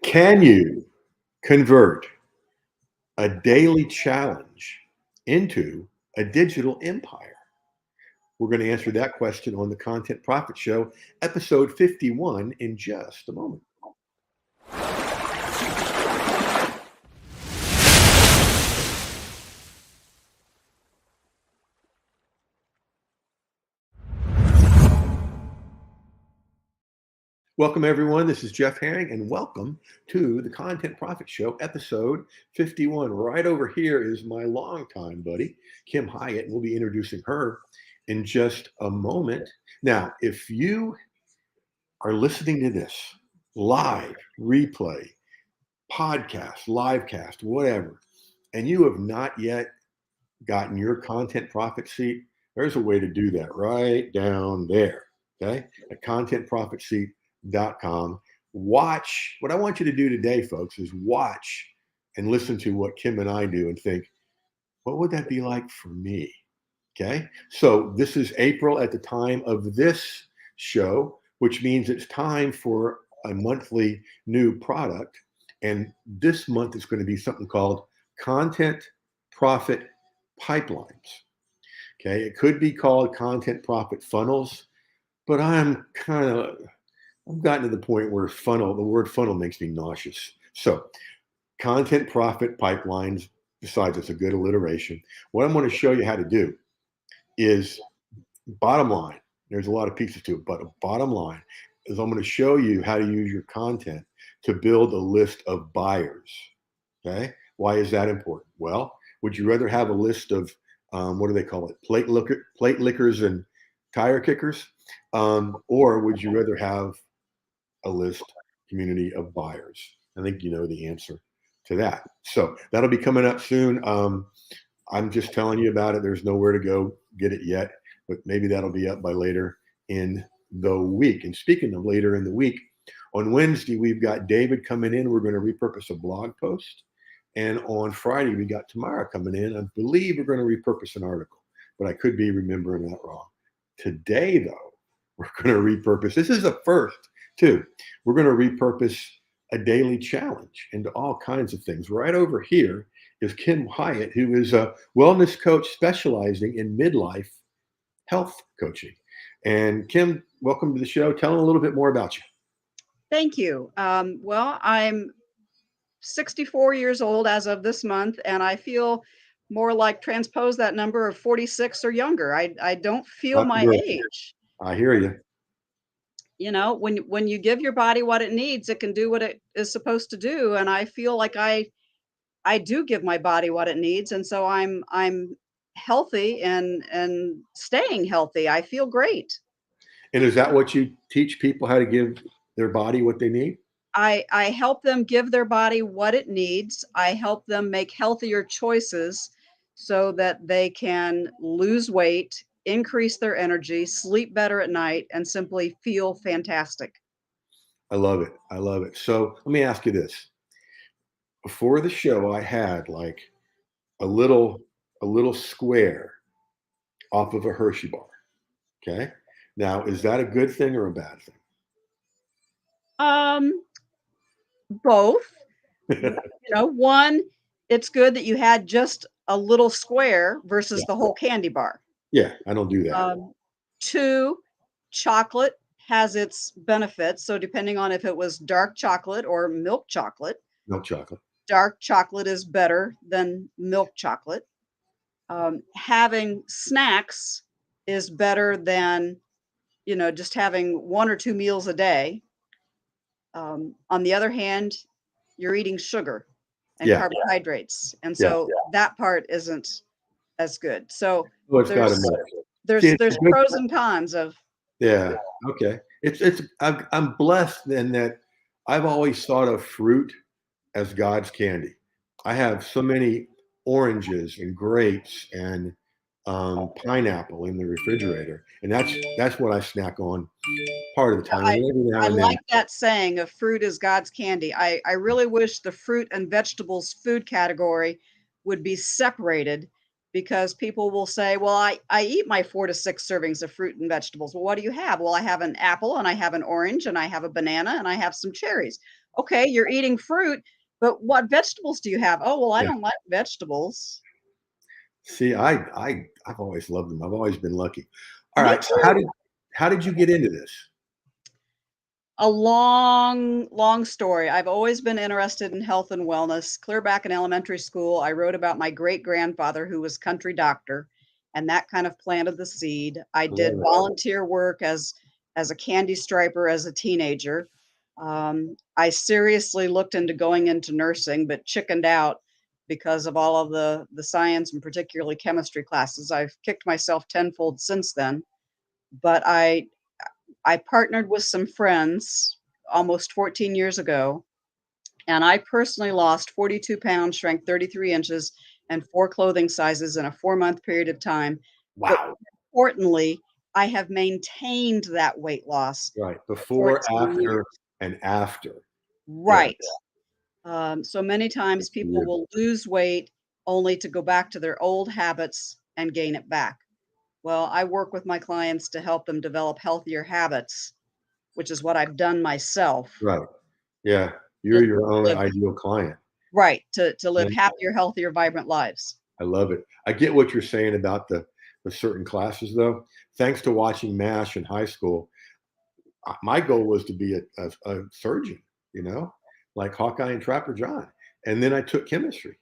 Can you convert a daily challenge into a digital empire? We're going to answer that question on the Content Profit Show, episode 51, in just a moment. Welcome, everyone. This is Jeff Herring, and welcome to the Content Profit Show, episode 51. Right over here is my longtime buddy, Kim Hiatt, and we'll be introducing her in just a moment. Now, if you are listening to this live, replay, podcast, livecast, whatever, and you have not yet gotten your Content Profit Seat, there's a way to do that right down there, okay, at contentprofitseat.com. Watch. What I want you to do today, folks, is watch and listen to what Kim and I do and think, what would that be like for me? Okay. So this is April at the time of this show, which means it's time for a monthly new product. And this month is going to be something called Content Profit Pipelines. Okay. It could be called Content Profit Funnels, but I've gotten to the point where the word funnel makes me nauseous. So Content Profit Pipelines, besides it's a good alliteration, what I'm going to show you how to do is, bottom line, there's a lot of pieces to it, but bottom line is I'm going to show you how to use your content to build a list of buyers. Okay. Why is that important? Well, would you rather have a list of, what do they call it? Plate lickers and tire kickers? Or would you rather have a list community of buyers? I think you know the answer to that. So that'll be coming up soon. I'm just telling you about it. There's nowhere to go get it yet, but maybe that'll be up by later in the week. And speaking of later in the week, on Wednesday, we've got David coming in. We're going to repurpose a blog post. And on Friday, we got Tamara coming in. I believe we're going to repurpose an article, but I could be remembering that wrong. Today, though, we're going to repurpose. This is a first, too. We're going to repurpose a daily challenge into all kinds of things. Right over here is Kim Hiatt, who is a wellness coach specializing in midlife health coaching. And Kim, welcome to the show. Tell them a little bit more about you. Thank you. Well, I'm 64 years old as of this month, and I feel more like transpose that number of 46 or younger. I don't feel my age. I hear you. You know, when you give your body what it needs, it can do what it is supposed to do. And I feel like I do give my body what it needs, and so I'm healthy and staying healthy. I feel great. And is that what you teach people, how to give their body what they need? I help them give their body what it needs. I help them make healthier choices so that they can lose weight, increase their energy, sleep better at night, and simply feel fantastic. I love it. I love it. So let me ask you this. Before the show, I had like a little square off of a Hershey bar. Okay. Now, is that a good thing or a bad thing? Both. One, it's good that you had just a little square versus the whole candy bar. Yeah, I don't do that. Two, chocolate has its benefits. So depending on if it was dark chocolate or milk chocolate, Milk chocolate. dark chocolate is better than milk chocolate. Having snacks is better than, just having one or two meals a day. On the other hand, you're eating sugar and carbohydrates. And so that part isn't as good. So there's pros and cons of. Yeah. Okay. I'm blessed then that I've always thought of fruit as God's candy. I have so many oranges and grapes and pineapple in the refrigerator, and that's what I snack on part of the time. I like that saying of fruit is God's candy. I really wish the fruit and vegetables food category would be separated because people will say, well, I eat my 4 to 6 servings of fruit and vegetables. Well, what do you have? Well, I have an apple and I have an orange and I have a banana and I have some cherries. Okay, you're eating fruit, but what vegetables do you have? Oh, well, I Yeah. don't like vegetables. See, I've always loved them. I've always been lucky. All Me right. So too. how did you get into this? A long, long story. I've always been interested in health and wellness. Clear back in elementary school, I wrote about my great grandfather who was country doctor, and that kind of planted the seed. I I did love it. volunteer work as a candy striper as a teenager. I seriously looked into going into nursing, but chickened out because of all of the science and particularly chemistry classes. I've kicked myself tenfold since then, but I partnered with some friends almost 14 years ago, and I personally lost 42 pounds, shrank 33 inches, and 4 clothing sizes in a 4-month period of time. But Wow. importantly, I have maintained that weight loss Right. for Before, 14 years. after, and after. Yeah. Right. So many Good times for people you. will lose weight only to go back to their old habits and gain it back. Well, I work with my clients to help them develop healthier habits, which is what I've done myself. Right. Yeah. To You're your own live ideal client. right, to live And happier, healthier, vibrant lives. I love it. I get what you're saying about the certain classes, though. Thanks to watching MASH in high school, my goal was to be a surgeon, you know, like Hawkeye and Trapper John. And then I took chemistry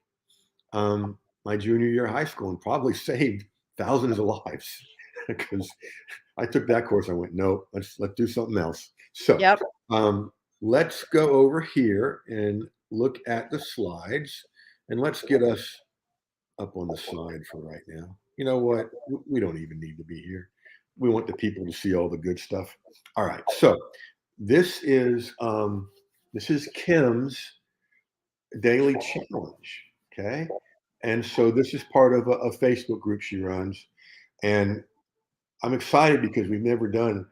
my junior year of high school and probably saved thousands of lives because I took that course. I went, no, let's do something else. So Yep. um, let's go over here and look at the slides, and let's get us up on the slide for right now. You know what? We don't even need to be here. We want the people to see all the good stuff. All right. So this is Kim's daily challenge. Okay. And so this is part of a Facebook group she runs. And I'm excited because we've never done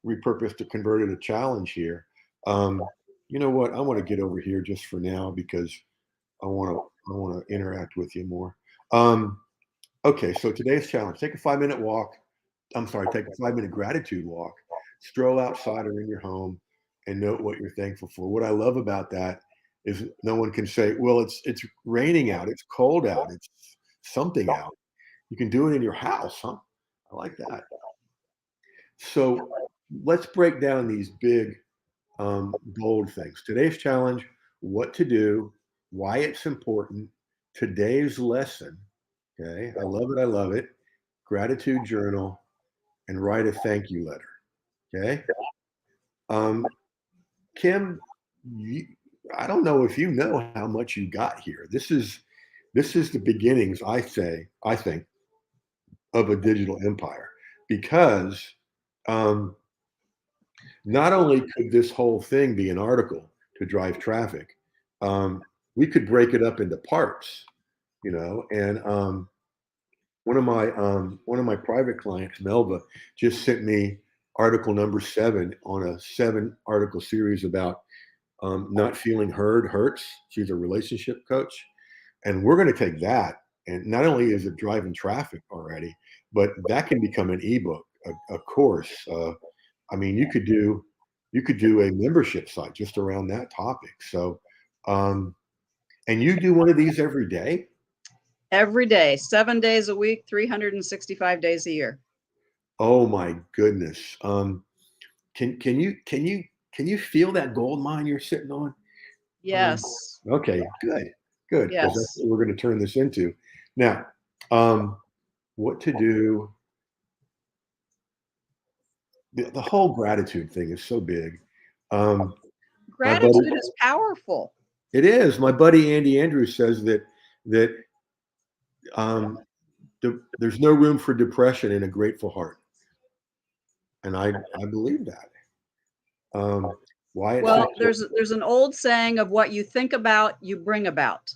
repurposed to converted a challenge here. Um, you know what? I want to get over here just for now because I want to interact with you more. Um, okay, so today's challenge: take a 5 minute walk. I'm sorry, take a 5 minute gratitude walk. Stroll outside or in your home and note what you're thankful for. What I love about that is no one can say, "Well, it's raining out, it's cold out, it's something out." You can do it in your house, huh? I like that. So let's break down these big, bold things. Today's challenge: what to do, why it's important. Today's lesson. Okay, I love it. I love it. Gratitude journal and write a thank you letter. Okay. Um, Kim, you, I don't know if you know how much you got here. This is the beginnings, I think, of a digital empire because um, not only could this whole thing be an article to drive traffic, um, we could break it up into parts, you know. And one of my private clients, Melva, just sent me article number 7 on a 7 article series about not feeling heard hurts. She's a relationship coach, and we're going to take that. And not only is it driving traffic already, but that can become an ebook, a course. I mean, you could do a membership site just around that topic. So, and you do one of these every day. Every day, 7 days a week, 365 days a year. Oh my goodness. Can you feel that gold mine you're sitting on? Yes. Okay, good, because that's Yes. what we're going to turn this into. Now, um, what to do? The whole gratitude thing is so big. Um, my buddy, Gratitude is powerful. it is. My buddy Andy Andrews says that um, there's no room for depression in a grateful heart, and I believe that. Um, why it's Well, important. there's an old saying of what you think about, you bring about.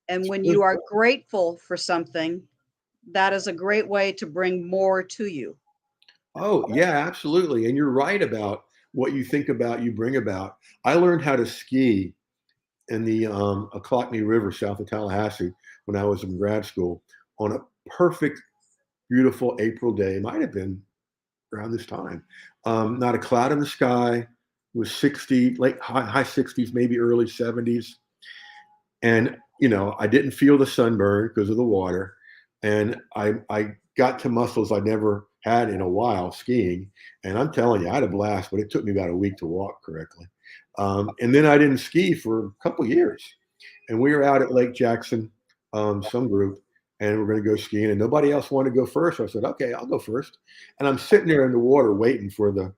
And when you are grateful for something, that is a great way to bring more to you. Oh, yeah, absolutely. And you're right about what you think about, you bring about. I learned how to ski in the Ochlockonee River south of Tallahassee when I was in grad school on a perfect, beautiful April day. It might have been around this time. Not a cloud in the sky. It was 60, high 60s, maybe early 70s. And I didn't feel the sunburn because of the water, and I got to muscles I never had in a while skiing. And I'm telling you, I had a blast, but it took me about a week to walk correctly. And then I didn't ski for a couple years, and we were out at Lake Jackson, some group, and we're going to go skiing, and nobody else wanted to go first. So I said, okay, I'll go first. And I'm sitting there in the water waiting for the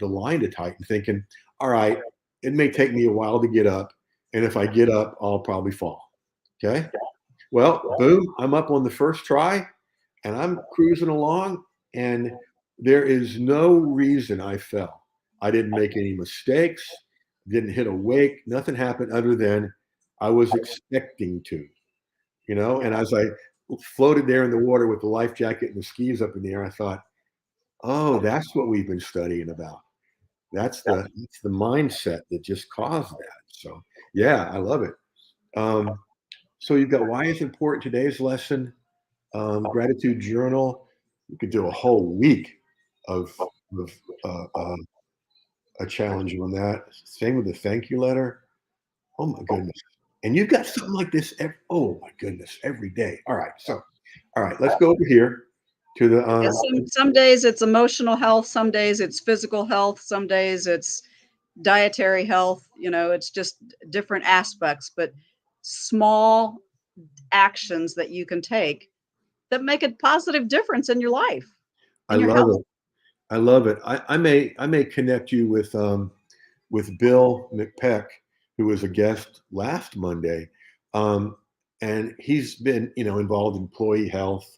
line to tighten, thinking, all right, it may take me a while to get up, and if I get up, I'll probably fall. Okay. Well, boom, I'm up on the first try, and I'm cruising along, and there is no reason I fell. I didn't make any mistakes, didn't hit a wake, nothing happened other than I was expecting to, and as I floated there in the water with the life jacket and the skis up in the air, I thought, oh, that's what we've been studying about. That's the mindset that just caused that. So yeah, I love it. Um, so you've got why is important today's lesson, gratitude journal. You could do a whole week of of a challenge on that. Same with the thank you letter. Oh my goodness. And you've got something like this oh my goodness, every day. All right, let's go over here to the Yeah, some days it's emotional health, some days it's physical health, some days it's dietary health. It's just different aspects, but small actions that you can take that make a positive difference in your life, I in your love health. it. I love it. I may connect you with Bill McPeck, who was a guest last Monday, um, and he's been involved in employee health.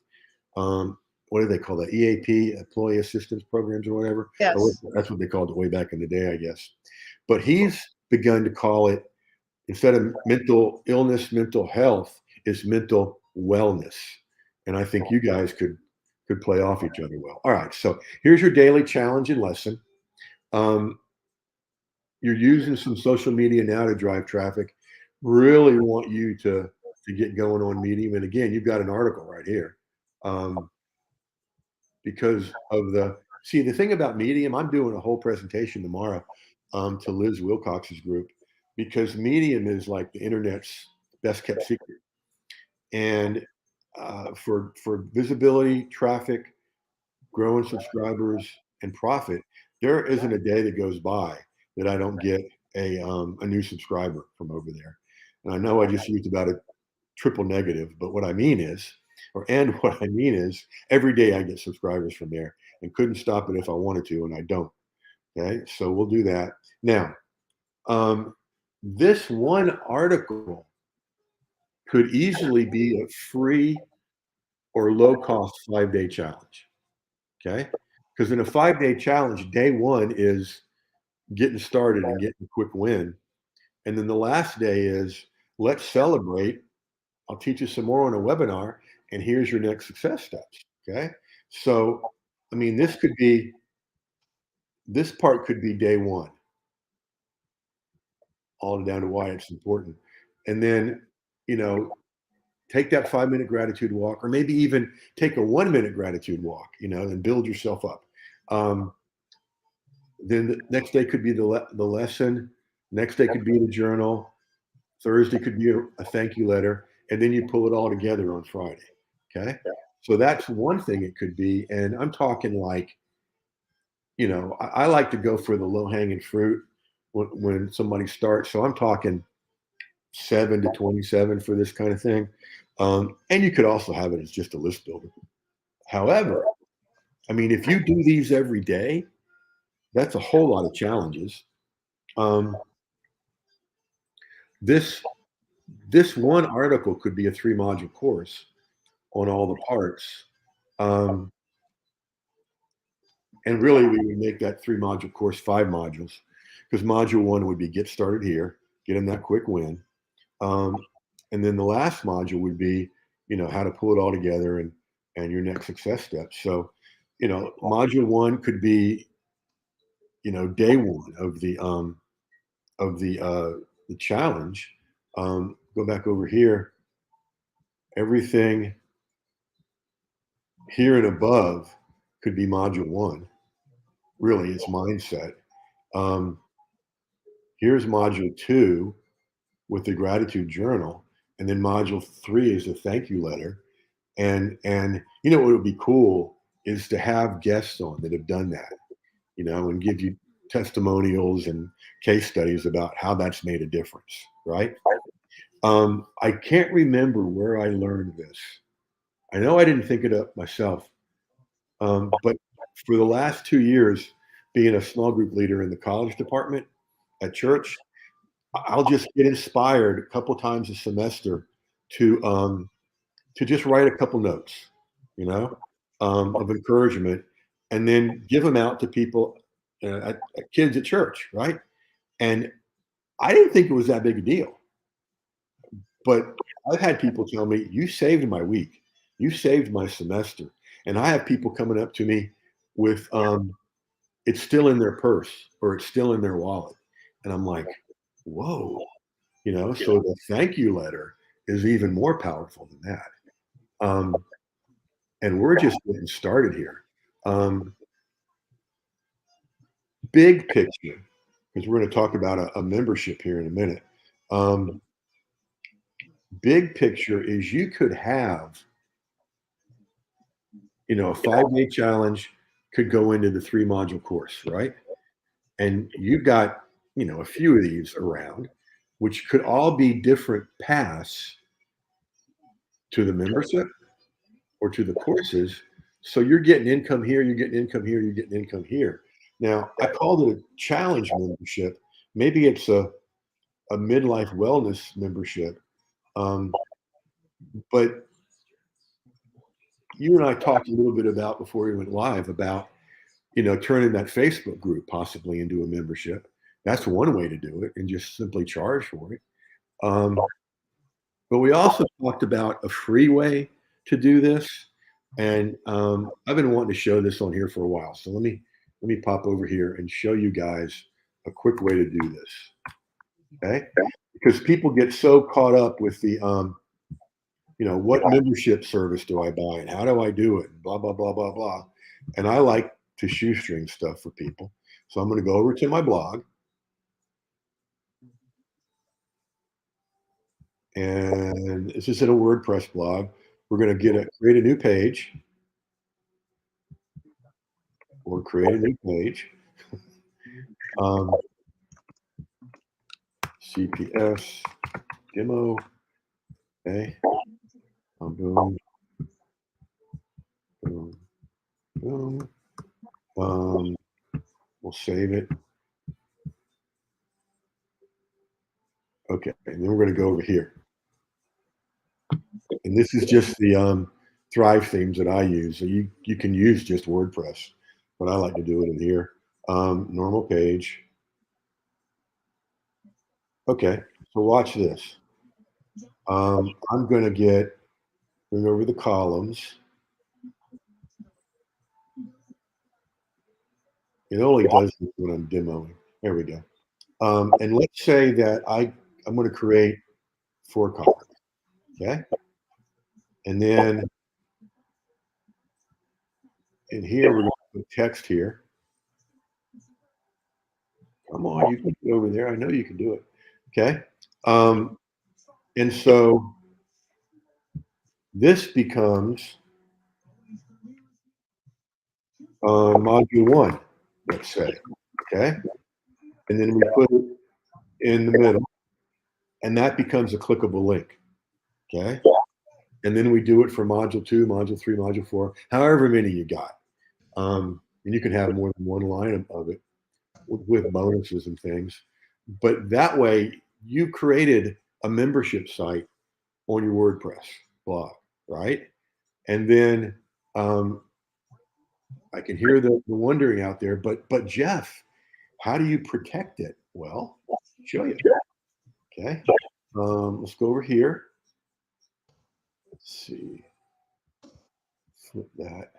What do they call that? EAP, employee assistance programs, or whatever. Or Yes. that's what they called it way back in the day, I guess. But he's begun to call it, instead of mental illness, mental health, is mental wellness. And I think you guys could play off each other well. All right, so here's your daily challenge and lesson. Um, you're using some social media now to drive traffic. Really want you to get going on Medium. And again, you've got an article right here. Because of the thing about Medium, I'm doing a whole presentation tomorrow to Liz Wilcox's group, because Medium is like the internet's best kept secret. And for visibility, traffic, growing subscribers, and profit, there isn't a day that goes by that I don't get a new subscriber from over there. And I know I just used about a triple negative, but what I mean is, what I mean is, every day I get subscribers from there, and couldn't stop it if I wanted to, and I don't. Okay, so we'll do that now. Um, this one article could easily be a free or low cost 5-day challenge. Okay, because in a 5-day challenge, day one is getting started and getting a quick win, and then the last day is let's celebrate. I'll teach you some more on a webinar, and here's your next success steps. Okay. So, I mean, this part could be day one, all down to why it's important. And then, you know, take that 5-minute gratitude walk, or maybe even take a 1-minute gratitude walk, and build yourself up. Um, then the next day could be the lesson. Next day could be the journal. Thursday could be a thank you letter, and then you pull it all together on Friday. Okay. So that's one thing it could be. And I'm talking like, I like to go for the low hanging fruit when somebody starts. So I'm talking 7 to 27 for this kind of thing. And you could also have it as just a list builder. However, I mean, if you do these every day, that's a whole lot of challenges. Um, this this one article could be a 3-module course on all the parts. Um, and really, we would make that 3-module course 5 modules, because module 1 would be get started here, get in that quick win. And then the last module would be, how to pull it all together and your next success steps. So, module 1 could be, day one of the challenge. Go back over here. everything here and above could be module one. Really, it's mindset. Um, here's module two with the gratitude journal, and then module three is a thank you letter. And you know what would be cool is to have guests on that have done that, you know, and give you testimonials and case studies about how that's made a difference, right? I can't remember where I learned this. I know I didn't think it up myself, but for the last 2 years, being a small group leader in the college department at church, I'll just get inspired a couple times a semester to to just write a couple notes, you know, of encouragement, and then give them out to people, at kids at church, right? And I didn't think it was that big a deal, but I've had people tell me, "You saved my week, you saved my semester," and I have people coming up to me with, "It's still in their purse or it's still in their wallet," and I'm like, "Whoa," you know. So the thank you letter is even more powerful than that. Um, and we're just getting started here. Um, big picture, because we're going to talk about a membership here in a minute. Um, big picture is you could have, you know, a 5 day challenge could go into the 3 module course, right? And you've got, you know, a few of these around, which could all be different paths to the membership or to the courses. So you're getting income here, you're getting income here, you're getting income here. Now, I called it a challenge membership. Maybe it's a midlife wellness membership. Um, but you and I talked a little bit about before we went live about, you know, turning that Facebook group possibly into a membership. That's one way to do it and just simply charge for it. Um, but we also talked about a free way to do this. And I've been wanting to show this on here for a while. So let me pop over here and show you guys a quick way to do this. Okay. Because people get so caught up with the you know, what membership service do I buy and how do I do it? Blah, blah, blah, blah, blah. And I like to shoestring stuff for people. So I'm going to go over to my blog and this is in a WordPress blog. We're going to create a new page or create a new page. Um, CPS demo. Okay. Boom, boom, boom. Um, we'll save it. Okay. And then we're going to go over here. And this is just the Thrive themes that I use. So you can use just WordPress, but I like to do it in here. Normal page. Okay. So watch this. I'm going to bring over the columns. It only does this when I'm demoing. There we go. And let's say that I'm going to create 4 columns. Okay. And then in here, we're going to put text here. Come on, you can get over there. I know you can do it. Okay. And so this becomes module 1, let's say. Okay. And then we put it in the middle, and that becomes a clickable link. Okay. And then we do it for module 2, module 3, module 4, however many you got. And you can have more than one line of it with bonuses and things. But that way, you created a membership site on your WordPress blog, right? And then I can hear the wondering out there, but Jeff, how do you protect it? Well, I'll show you. Okay. Let's go over here. Let's see. Flip that.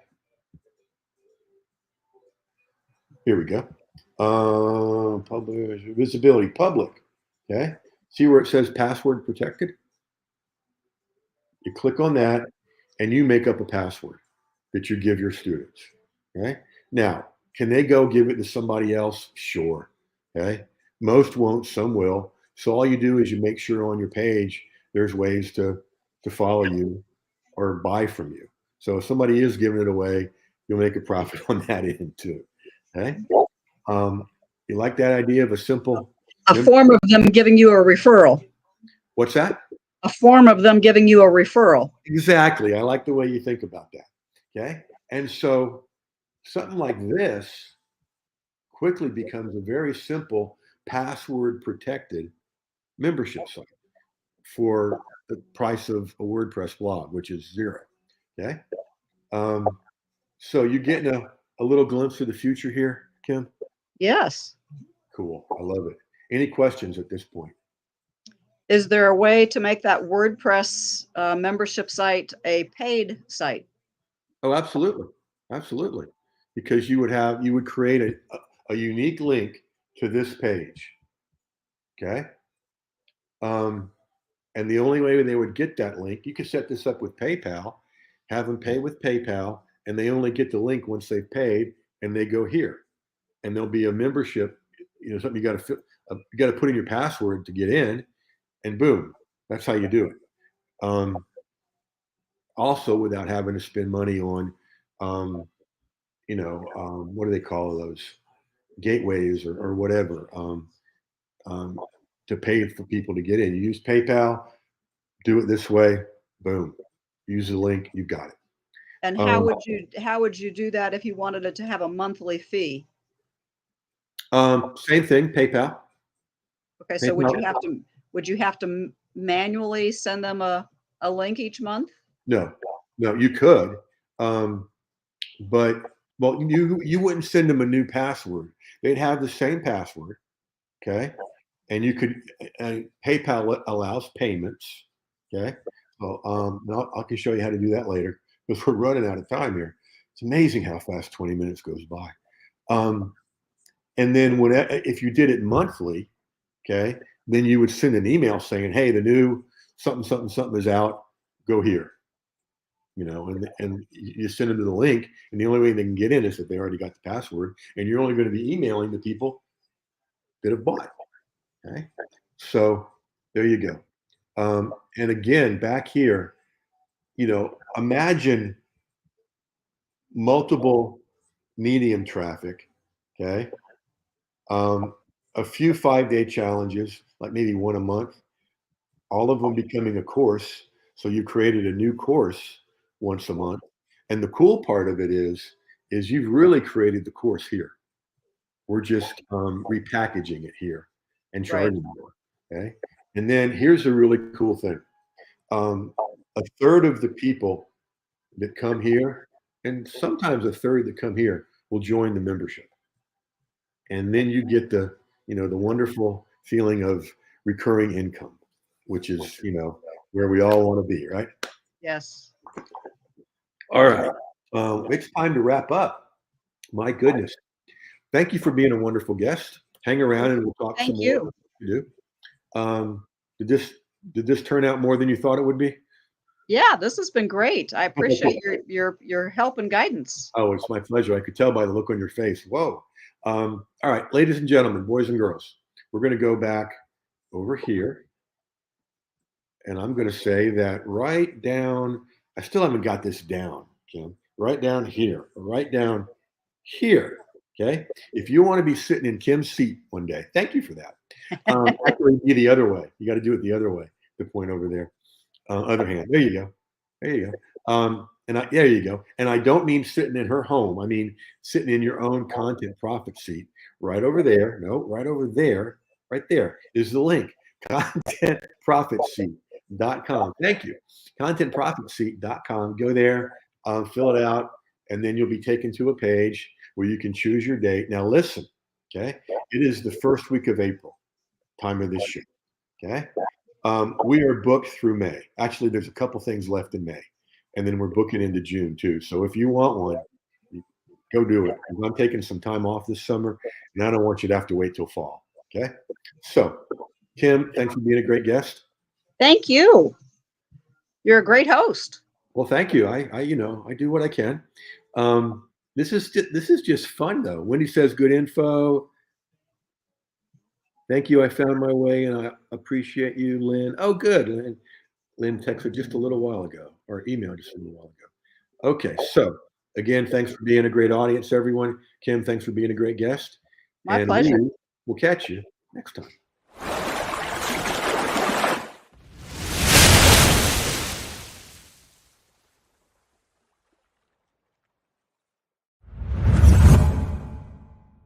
Here we go. Publish visibility public. Okay. See where it says password protected? You click on that and you make up a password that you give your students. Okay. Now, can they go give it to somebody else? Sure. Okay. Most won't, some will. So all you do is you make sure on your page there's ways to follow you or buy from you. So if somebody is giving it away, you'll make a profit on that end too. Okay. You like that idea of a simple A form of them giving you a referral. What's that? A form of them giving you a referral. Exactly. I like the way you think about that. Okay. And so something like this quickly becomes a very simple password protected membership site for the price of a WordPress blog, which is zero. Okay. Um, so you're getting a little glimpse of the future here, Kim? Yes. Cool. I love it. Any questions at this point? Is there a way to make that WordPress membership site a paid site? Oh, absolutely. Absolutely. Because you would create a unique link to this page. Okay. And the only way they would get that link, you could set this up with PayPal, have them pay with PayPal, and they only get the link once they've paid, and they go here, and there'll be a membership. Something you got to put in your password to get in, and boom, that's how you do it. Also, without having to spend money on, what do they call those gateways or whatever um, to pay for people to get in. You use PayPal, do it this way, boom, use the link, you got it. And how would you do that if you wanted it to have a monthly fee? Same thing, PayPal. Okay, so PayPal. would you have to manually send them a link each month? No, you could, but well, you wouldn't send them a new password. They'd have the same password, okay, and you could. PayPal allows payments, okay. So I can show you how to do that later because we're running out of time here. It's amazing how fast 20 minutes goes by. And then if you did it monthly, okay, then you would send an email saying, "Hey, the new something something something is out. Go here." And you send them to the link, and the only way they can get in is if they already got the password, and you're only going to be emailing the people that have bought. Okay, so there you go. And again, back here, imagine multiple medium traffic. Okay, a few 5-day challenges, like maybe one a month, all of them becoming a course. So you created a new course once a month. And the cool part of it is you've really created the course here. We're just repackaging it here and Right. charging more. Okay. And then here's a really cool thing. A third of the people that come here, and sometimes a third that come here, will join the membership. And then you get the wonderful feeling of recurring income, which is, where we all want to be, right? Yes. All right. It's time to wrap up. My goodness. Thank you for being a wonderful guest. Hang around and we'll talk some Thank more. you. Do. Did this turn out more than you thought it would be? Yeah, this has been great. I appreciate your help and guidance. Oh, it's my pleasure. I could tell by the look on your face. Whoa. All right, ladies and gentlemen, boys and girls, we're going to go back over here. And I'm going to say that right down, I still haven't got this down, Kim. Right down here, right down here. Okay. If you want to be sitting in Kim's seat one day, thank you for that. Actually, be the other way. You got to do it the other way. The point over there. Other hand. There you go. There you go. There you go. And I don't mean sitting in her home. I mean sitting in your own content profit seat. Right over there. No, right over there. Right there is the link. Contentprofitseat.com. Thank you. Contentprofitseat.com. Go there, fill it out, and then you'll be taken to a page where you can choose your date. Now, listen, okay? It is the first week of April, time of this show, okay? We are booked through May. Actually, there's a couple things left in May, and then we're booking into June too. So if you want one, go do it. I'm taking some time off this summer, and I don't want you to have to wait till fall, okay? So, Kim, thanks for being a great guest. Thank you. You're a great host. Well, thank you. I do what I can. This is just fun though. Wendy says good info. Thank you. I found my way, and I appreciate you, Lynn. Oh, good. Lynn texted just a little while ago, or emailed just a little while ago. Okay, so again, thanks for being a great audience, everyone. Kim, thanks for being a great guest, My and pleasure. we will catch you next time.